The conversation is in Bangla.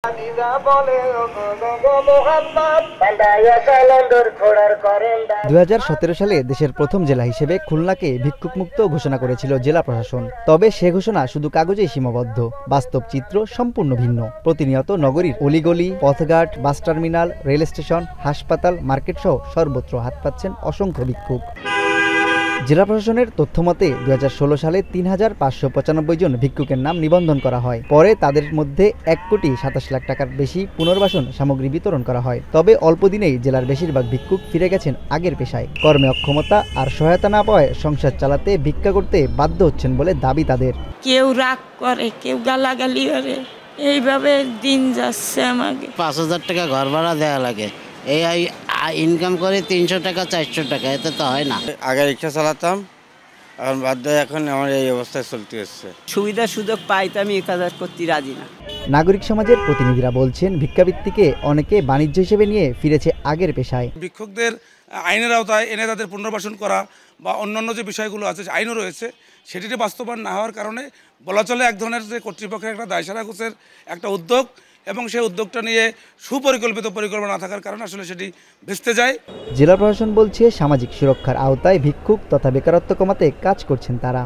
2017 সালে দেশের প্রথম জেলা হিসেবে খুলনাকে ভিক্ষুকমুক্ত ঘোষণা করেছিল জেলা প্রশাসন। তবে সে ঘোষণা শুধু কাগজেই সীমাবদ্ধ, বাস্তব চিত্র সম্পূর্ণ ভিন্ন। প্রতিনিয়ত নগরীর অলিগলি, পথঘাট, বাস টার্মিনাল, রেল স্টেশন, হাসপাতাল, মার্কেট সহ সর্বত্র হাত পাচ্ছেন অসংখ্য ভিক্ষুক। জেলা প্রশাসনের তথ্যমতে 2016 সালে 3595 জন ভিক্ষুকের নাম নিবন্ধন করা হয়। পরে তাদের মধ্যে 1,27,00,000 টাকার বেশি পুনর্বাসন সামগ্রী বিতরণ করা হয়। তবে অল্প দিনেই জেলার বেশিরভাগ ভিক্ষুক ফিরে গেছেন আগের পেশায়। কর্মে অক্ষমতা আর সহায়তা না পাওয়ায় সংসার চালাতে ভিক্ষা করতে বাধ্য হচ্ছেন বলে দাবি তাদের। কেউ রাগ করে, কেউ গালাগালি করে, এইভাবে দিন যাচ্ছে। আমাকে 5,000 টাকা ঘর ভাড়া দেওয়া লাগে, এই ইনকাম করে 300 টাকা 400 টাকা, এতে তো হয় না। আগে রিক্সা চালাতাম, এখন বাধ্য এখন আমার এই অবস্থায় চলতে হচ্ছে। সুবিধা সুযোগ পাইতে আমি এই কাজ করতে রাজি না। নাগরিক সমাজের প্রতিনিধিরা বলছেন, ভিক্ষাবৃত্তিকে অনেকে বাণিজ্য হিসেবে নিয়ে ফিরেছে আগের পেশায়। ভিক্ষুকদের আইনের আওতায় এনে তাদের পুনর্বাসন করা বা অন্যান্য যে বিষয়গুলো আছে, আইনও রয়েছে, সেটিতে বাস্তবায়ন না হওয়ার কারণে বলা চলে এক ধরনের যে কর্তৃপক্ষের একটা দায়সারা গোছের একটা উদ্যোগ, এবং সেই উদ্যোগটা নিয়ে সুপরিকল্পিত পরিকল্পনা না থাকার কারণে আসলে সেটি ভেস্তে যায়। জেলা প্রশাসন বলছে, সামাজিক সুরক্ষার আওতায় ভিক্ষুক তথা বেকারত্ব কমাতে কাজ করছেন তারা।